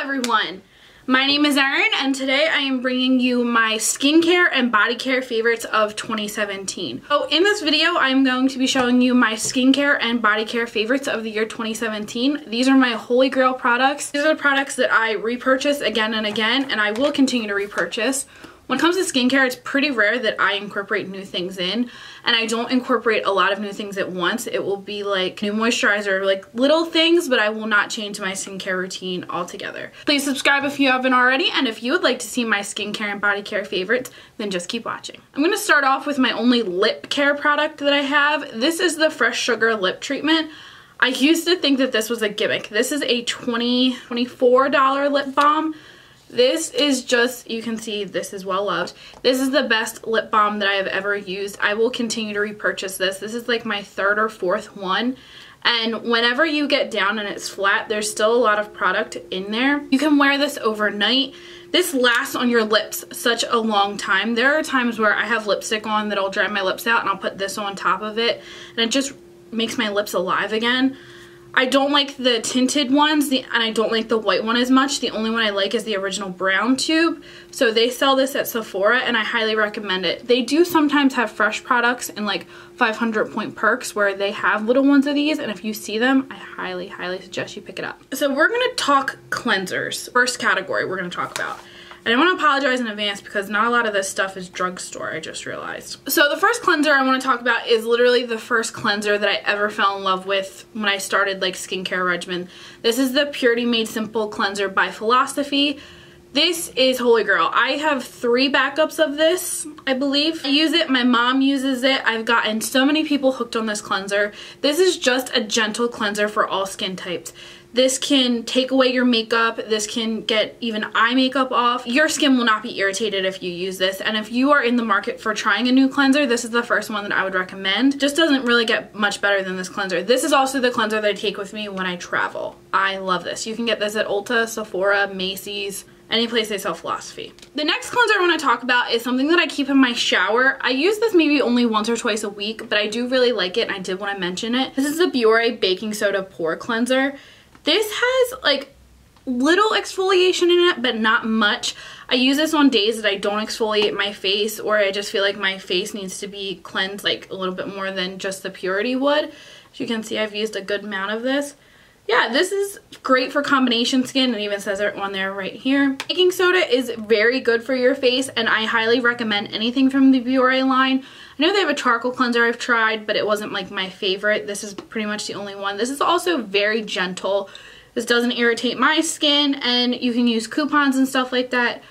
everyone, my name is Erin and today I am bringing you my skincare and body care favorites of 2017. So in this video I'm going to be showing you my skincare and body care favorites of the year 2017. These are my holy grail products. These are the products that I repurchase again and again and I will continue to repurchase. When it comes to skincare, it's pretty rare that I incorporate new things in, and I don't incorporate a lot of new things at once. It will be like new moisturizer, like little things, but I will not change my skincare routine altogether. Please subscribe if you haven't already, and if you would like to see my skincare and body care favorites, then just keep watching. I'm going to start off with my only lip care product that I have. This is the Fresh Sugar Lip Treatment. I used to think that this was a gimmick. This is a $24 lip balm. This is just, you can see this is well loved. This is the best lip balm that I have ever used. I will continue to repurchase this. This is like my third or fourth one. And whenever you get down and it's flat, there's still a lot of product in there. You can wear this overnight. This lasts on your lips such a long time. There are times where I have lipstick on that'll dry my lips out and I'll put this on top of it and it just makes my lips alive again. I don't like the tinted ones and I don't like the white one as much. The only one I like is the original brown tube. So they sell this at Sephora and I highly recommend it. They do sometimes have fresh products in like 500 Point Perks where they have little ones of these, and if you see them, I highly, highly suggest you pick it up. So we're going to talk cleansers. First category we're going to talk about. And I want to apologize in advance because not a lot of this stuff is drugstore, I just realized. So the first cleanser I want to talk about is literally the first cleanser that I ever fell in love with when I started like skincare regimen. This is the Purity Made Simple Cleanser by Philosophy. This is holy grail. I have 3 backups of this, I believe. I use it, my mom uses it. I've gotten so many people hooked on this cleanser. This is just a gentle cleanser for all skin types. This can take away your makeup. This can get even eye makeup off. Your skin will not be irritated if you use this. And if you are in the market for trying a new cleanser, this is the first one that I would recommend. Just doesn't really get much better than this cleanser. This is also the cleanser that I take with me when I travel. I love this. You can get this at Ulta, Sephora, Macy's, any place they sell Philosophy. The next cleanser I want to talk about is something that I keep in my shower. I use this maybe only once or twice a week, but I do really like it and I did want to mention it. This is the Biore Baking Soda Pore Cleanser. This has like little exfoliation in it, but not much. I use this on days that I don't exfoliate my face or I just feel like my face needs to be cleansed like a little bit more than just the Purity would. As you can see, I've used a good amount of this. Yeah, this is great for combination skin. It even says it on there right here. Baking soda is very good for your face and I highly recommend anything from the Biore line. I know they have a charcoal cleanser I've tried, but it wasn't like my favorite. This is pretty much the only one. This is also very gentle. This doesn't irritate my skin and you can use coupons and stuff like that.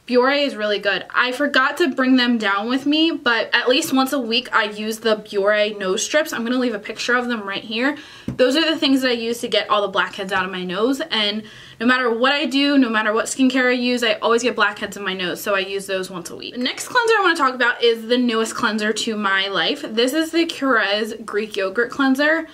Biore is really good. I forgot to bring them down with me, but at least once a week I use the Biore nose strips. I'm going to leave a picture of them right here. Those are the things that I use to get all the blackheads out of my nose, and no matter what I do, no matter what skincare I use, I always get blackheads in my nose, so I use those once a week. The next cleanser I want to talk about is the newest cleanser to my life. This is the Curez Greek Yogurt Cleanser.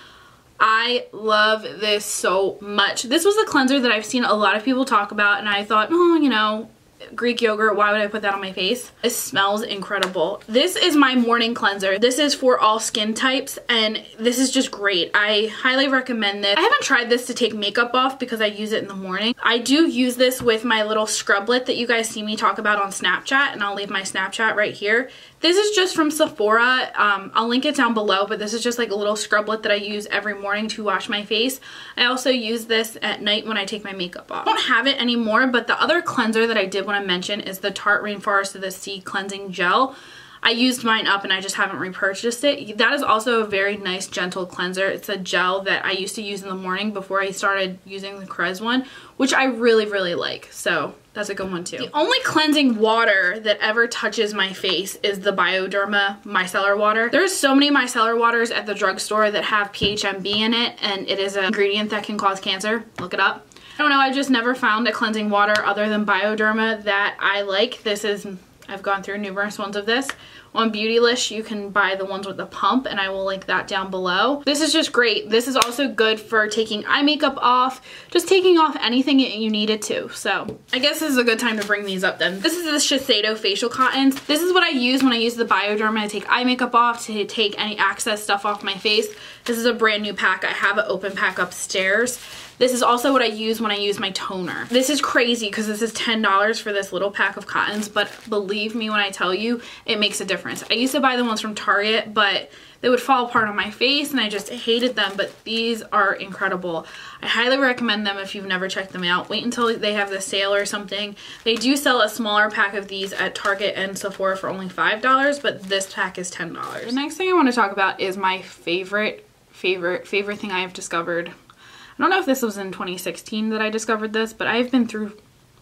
I love this so much. This was a cleanser that I've seen a lot of people talk about, and I thought, oh, you know, Greek yogurt, why would I put that on my face? This smells incredible. This is my morning cleanser. This is for all skin types and this is just great. I highly recommend this. I haven't tried this to take makeup off because I use it in the morning. I do use this with my little scrublet that you guys see me talk about on Snapchat, and I'll leave my Snapchat right here. This is just from Sephora. I'll link it down below, but this is just like a little scrublet that I use every morning to wash my face. I also use this at night when I take my makeup off. I don't have it anymore, but the other cleanser that I did want to mention is the Tarte Rainforest of the Sea Cleansing Gel. I used mine up and I just haven't repurchased it. That is also a very nice gentle cleanser. It's a gel that I used to use in the morning before I started using the Curez one, which I really, really like. So that's a good one too. The only cleansing water that ever touches my face is the Bioderma micellar water. There's so many micellar waters at the drugstore that have PHMB in it, and it is an ingredient that can cause cancer. Look it up. I don't know, I just never found a cleansing water other than Bioderma that I like. This is, I've gone through numerous ones of this. On Beautylish, you can buy the ones with the pump, and I will link that down below. This is just great. This is also good for taking eye makeup off, just taking off anything you need it to. So I guess this is a good time to bring these up then. This is the Shiseido Facial Cottons. This is what I use when I use the Bioderma to take eye makeup off, to take any excess stuff off my face. This is a brand new pack. I have an open pack upstairs. This is also what I use when I use my toner. This is crazy because this is $10 for this little pack of cottons, but believe me when I tell you, it makes a difference. I used to buy the ones from Target, but they would fall apart on my face and I just hated them, but these are incredible. I highly recommend them if you've never checked them out. Wait until they have the sale or something. They do sell a smaller pack of these at Target and Sephora for only $5, but this pack is $10. The next thing I want to talk about is my favorite thing I have discovered. I don't know if this was in 2016 that I discovered this, but I've been through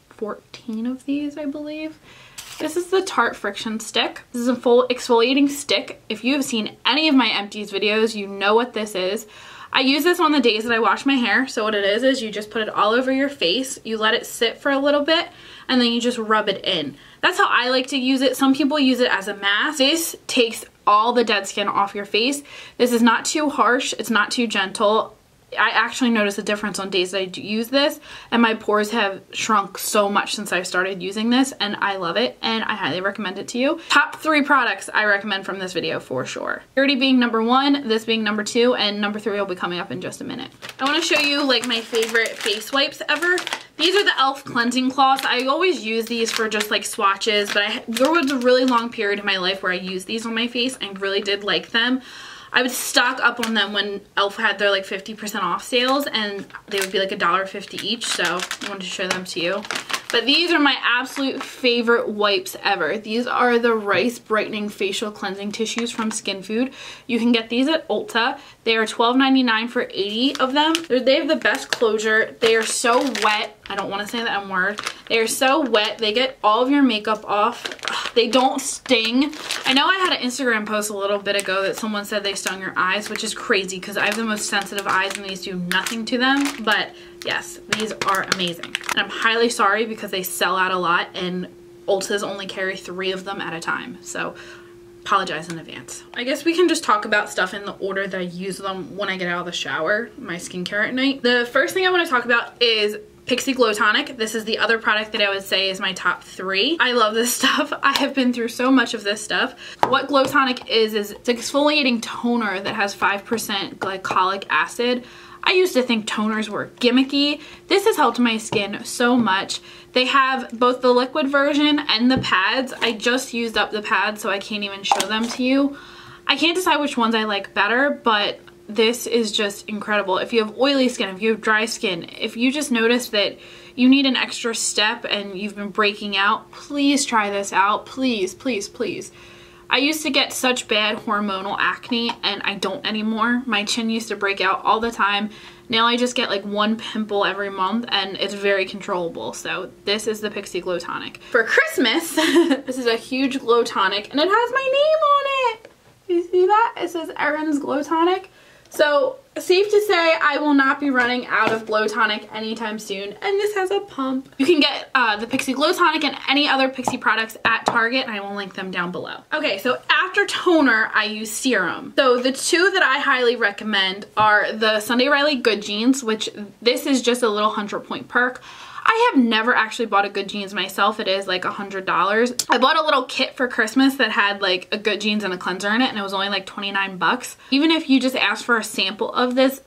14 of these, I believe. This is the Tarte Friction Stick. This is a full exfoliating stick. If you have seen any of my empties videos, you know what this is. I use this on the days that I wash my hair. So what it is you just put it all over your face, you let it sit for a little bit, and then you just rub it in. That's how I like to use it. Some people use it as a mask. This takes all the dead skin off your face. This is not too harsh, it's not too gentle. I actually notice a difference on days that I use this, and my pores have shrunk so much since I started using this, and I love it, and I highly recommend it to you. Top 3 products I recommend from this video for sure. Purity being number 1, this being number 2, and number 3 will be coming up in just a minute. I want to show you like my favorite face wipes ever. These are the e.l.f. cleansing cloths. I always use these for just like swatches, but there was a really long period in my life where I used these on my face and really did like them. I would stock up on them when e.l.f. had their like 50% off sales, and they would be like $1.50 each, so I wanted to show them to you. But these are my absolute favorite wipes ever. These are the Rice Brightening Facial Cleansing Tissues from Skin Food. You can get these at Ulta. They are $12.99 for 80 of them. They have the best closure. They are so wet. I don't want to say the M word. They are so wet. They get all of your makeup off. They don't sting. I know I had an Instagram post a little bit ago that someone said they stung your eyes, which is crazy because I have the most sensitive eyes and these do nothing to them. But yes, these are amazing. And I'm highly sorry because they sell out a lot and Ulta's only carry 3 of them at a time. So apologize in advance. I guess we can just talk about stuff in the order that I use them when I get out of the shower, my skincare at night. The first thing I want to talk about is Pixi Glow Tonic. This is the other product that I would say is my top 3. I love this stuff. I have been through so much of this stuff. What Glow Tonic is it's an exfoliating toner that has 5% glycolic acid. I used to think toners were gimmicky. This has helped my skin so much. They have both the liquid version and the pads. I just used up the pads, so I can't even show them to you. I can't decide which ones I like better, but this is just incredible. If you have oily skin, if you have dry skin, if you just notice that you need an extra step and you've been breaking out, please try this out. Please, please, please. I used to get such bad hormonal acne and I don't anymore. My chin used to break out all the time. Now I just get like 1 pimple every month and it's very controllable. So this is the Pixi Glow Tonic. For Christmas, this is a huge glow tonic and it has my name on it. You see that? It says Erin's Glow Tonic. So safe to say I will not be running out of Glow Tonic anytime soon, and this has a pump. You can get the Pixi Glow Tonic and any other Pixi products at Target, and I will link them down below. Okay, so after toner, I use serum. So the 2 that I highly recommend are the Sunday Riley Good Genes, which this is just a little 100-point perk. I have never actually bought a Good Genes myself. It is like $100. I bought a little kit for Christmas that had like a Good Genes and a cleanser in it, and it was only like 29 bucks. Even if you just ask for a sample of this,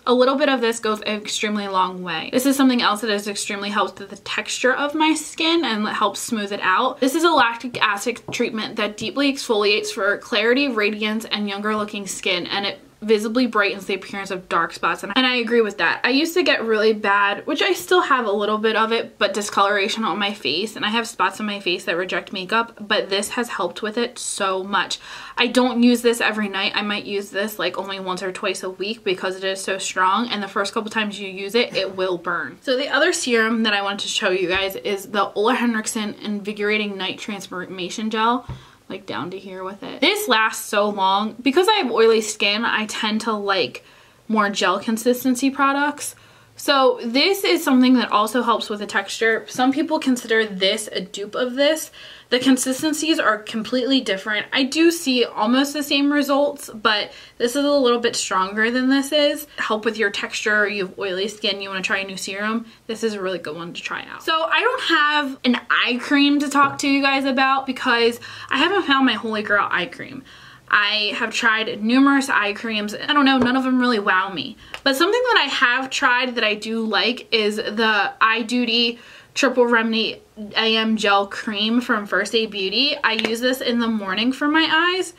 a little bit of this goes an extremely long way. This is something else that has extremely helped with the texture of my skin and helps smooth it out. This is a lactic acid treatment that deeply exfoliates for clarity, radiance, and younger looking skin, and it visibly brightens the appearance of dark spots, and I agree with that. I used to get really bad, which I still have a little bit of it, but discoloration on my face, and I have spots on my face that reject makeup, but this has helped with it so much. I don't use this every night. I might use this like only once or twice a week because it is so strong, and the first couple times you use it, it will burn. So the other serum that I wanted to show you guys is the Ole Henriksen Invigorating Night Transformation Gel. Like down to here with it. This lasts so long. Because I have oily skin, I tend to like more gel consistency products. So this is something that also helps with the texture. Some people consider this a dupe of this. The consistencies are completely different. I do see almost the same results, but this is a little bit stronger than this is. Help with your texture, you have oily skin, you want to try a new serum, this is a really good one to try out. So I don't have an eye cream to talk to you guys about because I haven't found my holy grail eye cream. I have tried numerous eye creams. I don't know, none of them really wow me. But something that I have tried that I do like is the Eye Duty Triple Remedy AM Gel Cream from First Aid Beauty. I use this in the morning for my eyes.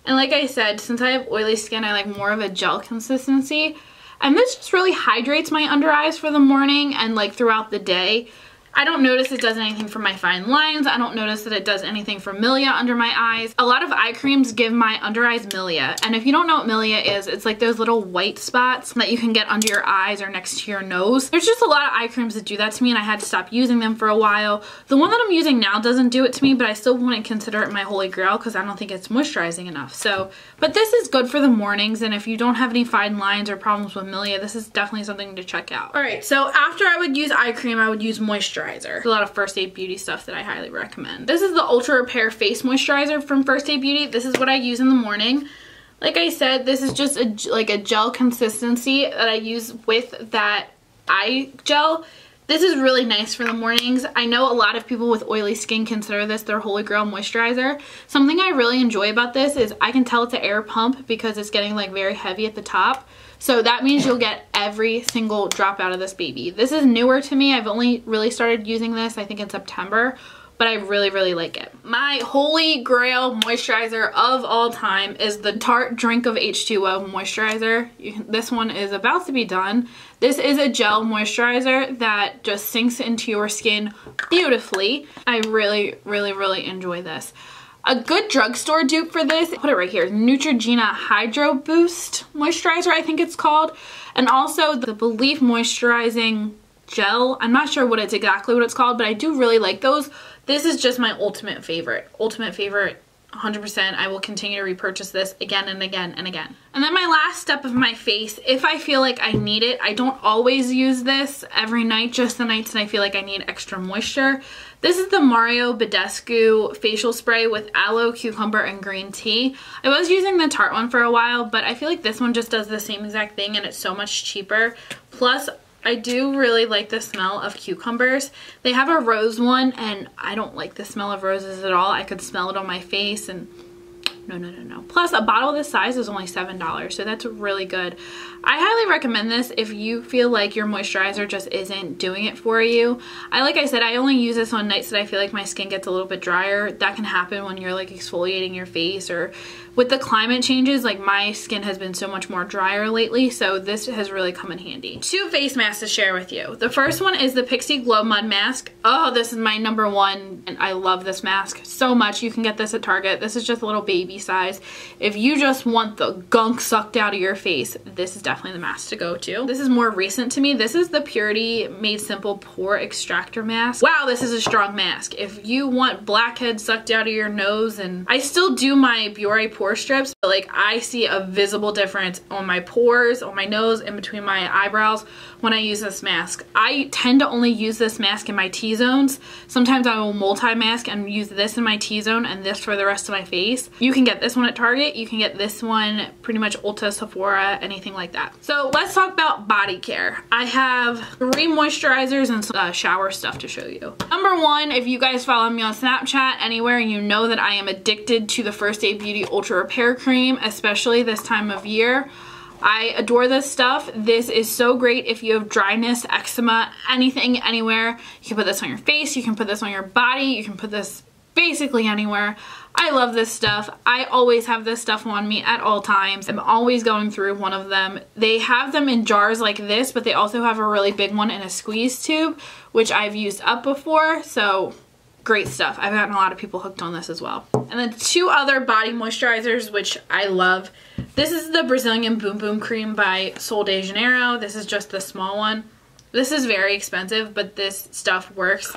And like I said, since I have oily skin, I like more of a gel consistency. And this just really hydrates my under eyes for the morning and like throughout the day. I don't notice it does anything for my fine lines. I don't notice that it does anything for milia under my eyes. A lot of eye creams give my under eyes milia. And if you don't know what milia is, it's like those little white spots that you can get under your eyes or next to your nose. There's just a lot of eye creams that do that to me, and I had to stop using them for a while. The one that I'm using now doesn't do it to me, but I still wouldn't consider it my holy grail because I don't think it's moisturizing enough. So, but this is good for the mornings, and if you don't have any fine lines or problems with milia, this is definitely something to check out. All right, so after I would use eye cream, I would use moisturizer. A lot of First Aid Beauty stuff that I highly recommend. This is the Ultra Repair Face Moisturizer from First Aid Beauty. This is what I use in the morning. Like I said, this is just like a gel consistency that I use with that eye gel. This is really nice for the mornings. I know a lot of people with oily skin consider this their holy grail moisturizer. Something I really enjoy about this is I can tell it's an air pump because it's getting like very heavy at the top. So that means you'll get every single drop out of this baby. This is newer to me. I've only really started using this, I think in September, but I really, really like it. My holy grail moisturizer of all time is the Tarte Drink of H2O moisturizer. This one is about to be done. This is a gel moisturizer that just sinks into your skin beautifully. I really, really, really enjoy this. A good drugstore dupe for this, put it right here, Neutrogena Hydro Boost Moisturizer, I think it's called. And also the Belief Moisturizing Gel. I'm not sure what it's called, but I do really like those. This is just my ultimate favorite. Ultimate favorite, 100%. I will continue to repurchase this again and again and again. And then my last step of my face, if I feel like I need it, I don't always use this every night, just the nights that I feel like I need extra moisture. This is the Mario Badescu facial spray with aloe, cucumber, and green tea. I was using the Tarte one for a while, but I feel like this one just does the same exact thing and it's so much cheaper. Plus, I do really like the smell of cucumbers. They have a rose one and I don't like the smell of roses at all. I could smell it on my face and no. Plus, a bottle this size is only $7, so that's really good. I highly recommend this if you feel like your moisturizer just isn't doing it for you. Like I said, I only use this on nights that I feel like my skin gets a little bit drier. That can happen when you're like exfoliating your face, or with the climate changes, like my skin has been so much more drier lately, so this has really come in handy. 2 face masks to share with you. The first one is the Pixi Glow Mud Mask. Oh, this is my #1, and I love this mask so much. You can get this at Target. This is just a little baby size. If you just want the gunk sucked out of your face, this is definitely the mask to go to. This is more recent to me. This is the Purity Made Simple Pore Extractor Mask. Wow, this is a strong mask. If you want blackheads sucked out of your nose, and I still do my Biore pore strips, but like I see a visible difference on my pores, on my nose, in between my eyebrows when I use this mask. I tend to only use this mask in my T-zones. Sometimes I will multi-mask and use this in my T-zone and this for the rest of my face. You can get this one at Target. You can get this one pretty much Ulta, Sephora, anything like that. So let's talk about body care. I have 3 moisturizers and some shower stuff to show you. #1, if you guys follow me on Snapchat, anywhere, you know that I am addicted to the First Aid Beauty Ultra Repair Cream, especially this time of year. I adore this stuff. This is so great if you have dryness, eczema, anything, anywhere. You can put this on your face, you can put this on your body, you can put this basically anywhere. I love this stuff. I always have this stuff on me at all times. I'm always going through one of them. They have them in jars like this, but they also have a really big one in a squeeze tube, which I've used up before, so great stuff. I've gotten a lot of people hooked on this as well. And then 2 other body moisturizers, which I love. This is the Brazilian Boom Boom Cream by Sol de Janeiro. This is just the small one. This is very expensive, but this stuff works.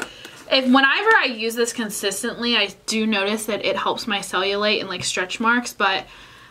Whenever I use this consistently, I do notice that it helps my cellulite and like stretch marks, but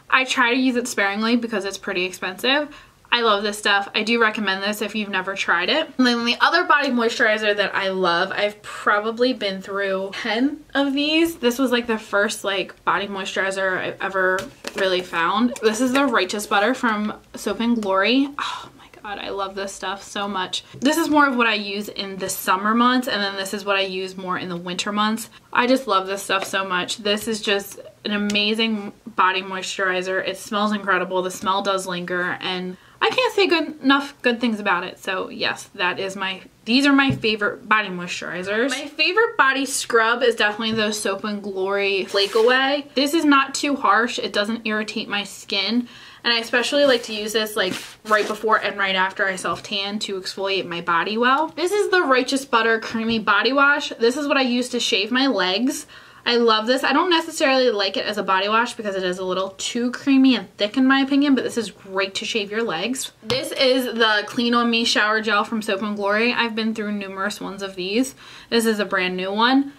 I try to use it sparingly because it's pretty expensive. I love this stuff. I do recommend this if you've never tried it. And then the other body moisturizer that I love, I've probably been through 10 of these. This was like the first like body moisturizer I've ever really found. This is the Righteous Butter from Soap & Glory. Oh my god, I love this stuff so much. This is more of what I use in the summer months, and then this is what I use more in the winter months. I just love this stuff so much. This is just an amazing body moisturizer. It smells incredible. The smell does linger, and I can't say enough good things about it. So yes, these are my favorite body moisturizers. My favorite body scrub is definitely the Soap & Glory Flake Away. This is not too harsh. It doesn't irritate my skin. And I especially like to use this like right before and right after I self-tan to exfoliate my body well. This is the Righteous Butter Creamy Body Wash. This is what I use to shave my legs. I love this. I don't necessarily like it as a body wash because it is a little too creamy and thick in my opinion, but this is great to shave your legs. This is the Clean On Me Shower Gel from Soap & Glory. I've been through numerous ones of these. This is a brand new one.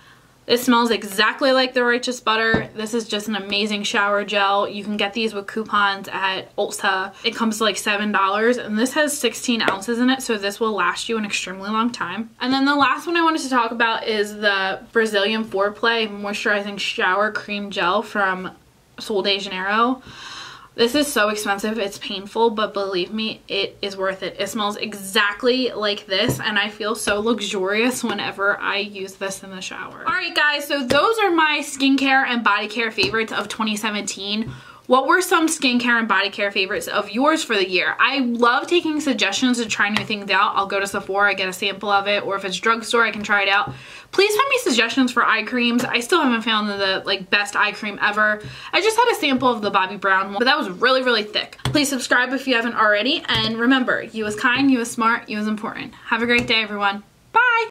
It smells exactly like the Righteous Butter. This is just an amazing shower gel. You can get these with coupons at Ulta. It comes to like $7, and this has 16 ounces in it, so this will last you an extremely long time. And then the last one I wanted to talk about is the Brazilian Foreplay Moisturizing Shower Cream Gel from Sol de Janeiro. This is so expensive, it's painful, but believe me, it is worth it. It smells exactly like this, and I feel so luxurious whenever I use this in the shower. Alright guys, so those are my skincare and body care favorites of 2017. What were some skincare and body care favorites of yours for the year? I love taking suggestions to try new things out. I'll go to Sephora, get a sample of it, or if it's drugstore, I can try it out. Please send me suggestions for eye creams. I still haven't found the like best eye cream ever. I just had a sample of the Bobbi Brown one, but that was really, really thick. Please subscribe if you haven't already, and remember, you is kind, you is smart, you is important. Have a great day, everyone.